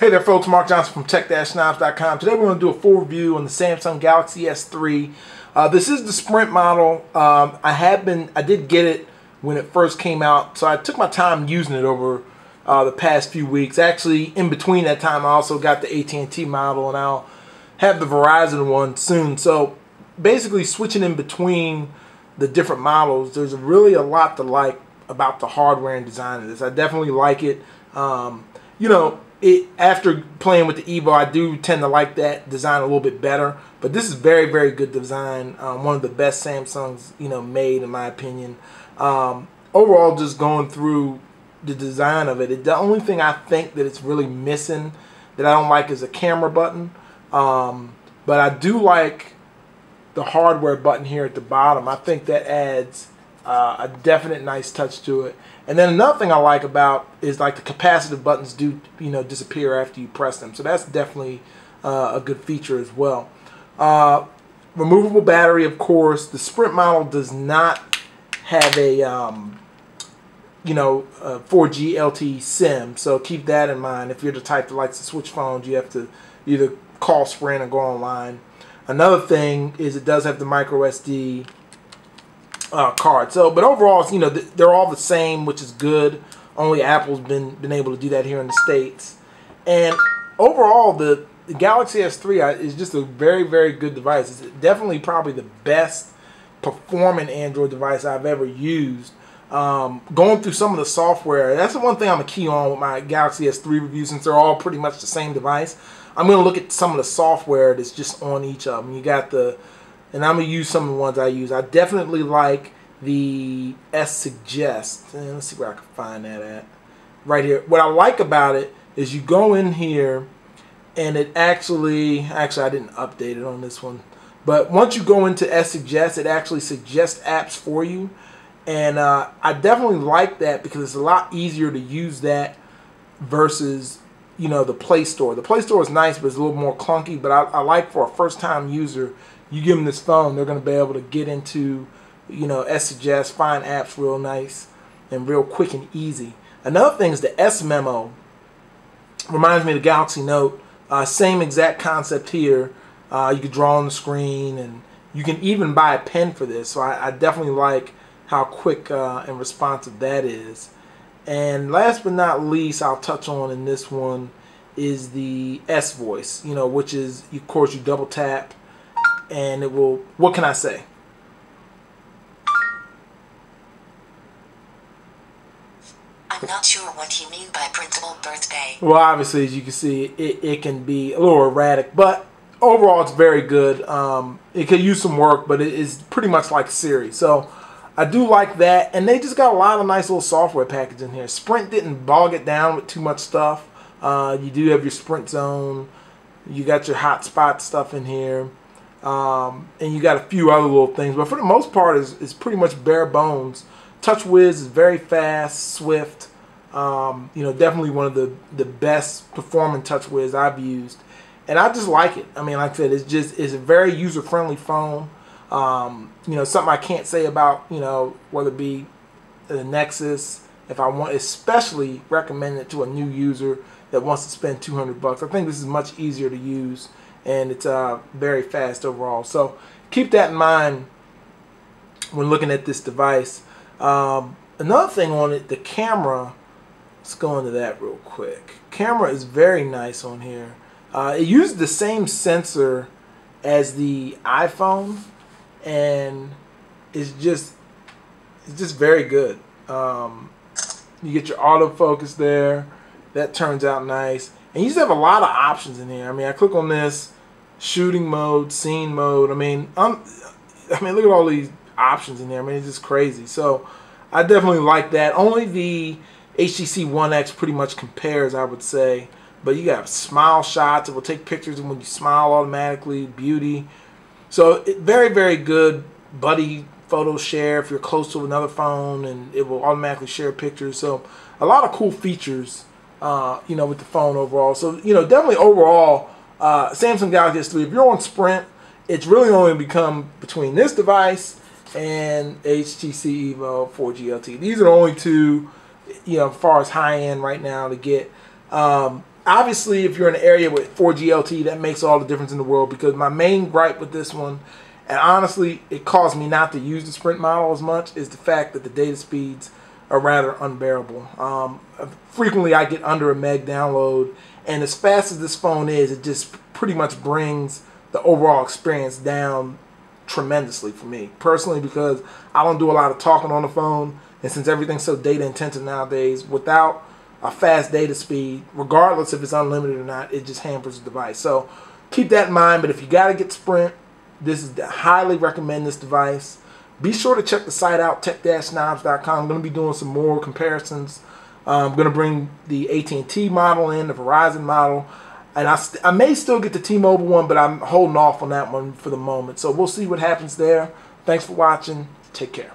Hey there folks, Mark Johnson from tech-snobs.com. Today we're going to do a full review on the Samsung Galaxy S3. This is the Sprint model. I did get it when it first came out, so I took my time using it over the past few weeks. Actually, in between that time, I also got the AT&T model, and I'll have the Verizon one soon. So basically switching in between the different models, there's really a lot to like about the hardware and design of this. I definitely like it. After playing with the Evo, I do tend to like that design a little bit better. But this is very, very good design. One of the best Samsungs, made in my opinion. Overall, just going through the design of it, the only thing I think that it's really missing that I don't like is a camera button. But I do like the hardware button here at the bottom. I think that adds a definite nice touch to it. And then another thing I like about is like the capacitive buttons do disappear after you press them, so that's definitely a good feature as well. Removable battery, of course. The Sprint model does not have a 4G LTE SIM, so keep that in mind. If you're the type that likes to switch phones, you have to either call Sprint or go online. Another thing is it does have the micro SD card. But overall, they're all the same, which is good. Only Apple's been able to do that here in the States. And overall, the Galaxy S3 is just a very, very good device. It's definitely probably the best performing Android device I've ever used. Going through some of the software, that's the one thing I'm a key on with my Galaxy S3 review, since they're all pretty much the same device. I'm going to look at some of the software that's just on each of them. You got and I'm going to use some of the ones I use. I definitely like the S-Suggest. Let's see where I can find that at. Right here. What I like about it is you go in here and it actually I didn't update it on this one. But once you go into S-Suggest, it actually suggests apps for you. And I definitely like that because it's a lot easier to use that versus the Play Store. The Play Store is nice, but it's a little more clunky. But I like, for a first-time user, you give them this phone, they're going to be able to get into, S-Suggest, find apps real nice and real quick and easy. Another thing is the S-Memo. Reminds me of the Galaxy Note. Same exact concept here. You can draw on the screen, and you can even buy a pen for this. So I definitely like how quick and responsive that is. And last but not least, I'll touch on in this one is the S Voice, which is, of course, you double tap and it will, what can I say? I'm not sure what you mean by printable birthday. Well, obviously, as you can see, it can be a little erratic, but overall it's very good. It could use some work, but it is pretty much like Siri. So I do like that, and they just got a lot of nice little software packages in here. Sprint didn't bog it down with too much stuff. You do have your Sprint Zone. You got your hotspot stuff in here. And you got a few other little things, but for the most part, it's pretty much bare bones. TouchWiz is very fast, swift. Definitely one of the best performing TouchWiz I've used, and I just like it. I mean, like I said, it's a very user-friendly phone. Something I can't say about whether it be the Nexus. If I want, especially recommend it to a new user that wants to spend $200. I think this is much easier to use, and it's very fast overall. So keep that in mind when looking at this device. Another thing on it, the camera. Let's go into that real quick. Camera is very nice on here. It uses the same sensor as the iPhone, and it's just very good. You get your autofocus there. That turns out nice. And you just have a lot of options in here. I mean, I click on this, shooting mode, scene mode. I mean, look at all these options in there. I mean, it's just crazy. So I definitely like that. Only the HTC One X pretty much compares, I would say. But you got smile shots. It will take pictures when you smile automatically. Beauty. So very, very good buddy photo share if you're close to another phone, and it will automatically share pictures. So a lot of cool features, with the phone overall. So definitely overall, Samsung Galaxy S3. If you're on Sprint, it's really only become between this device and HTC Evo 4G LTE. These are the only two, as far as high end right now to get. obviously, if you're in an area with 4G LTE, that makes all the difference in the world, because my main gripe with this one, and honestly, it caused me not to use the Sprint model as much, is the fact that the data speeds are rather unbearable. Frequently, I get under a meg download, and as fast as this phone is, it just pretty much brings the overall experience down tremendously for me personally, because I don't do a lot of talking on the phone, and since everything's so data intensive nowadays, without a fast data speed, regardless if it's unlimited or not, it just hampers the device. So keep that in mind. But if you got to get Sprint, highly recommend this device. Be sure to check the site out, tech-knobs.com. I'm going to be doing some more comparisons. I'm going to bring the AT&T model in, the Verizon model, and I may still get the T-Mobile one, but I'm holding off on that one for the moment. So we'll see what happens there. Thanks for watching. Take care.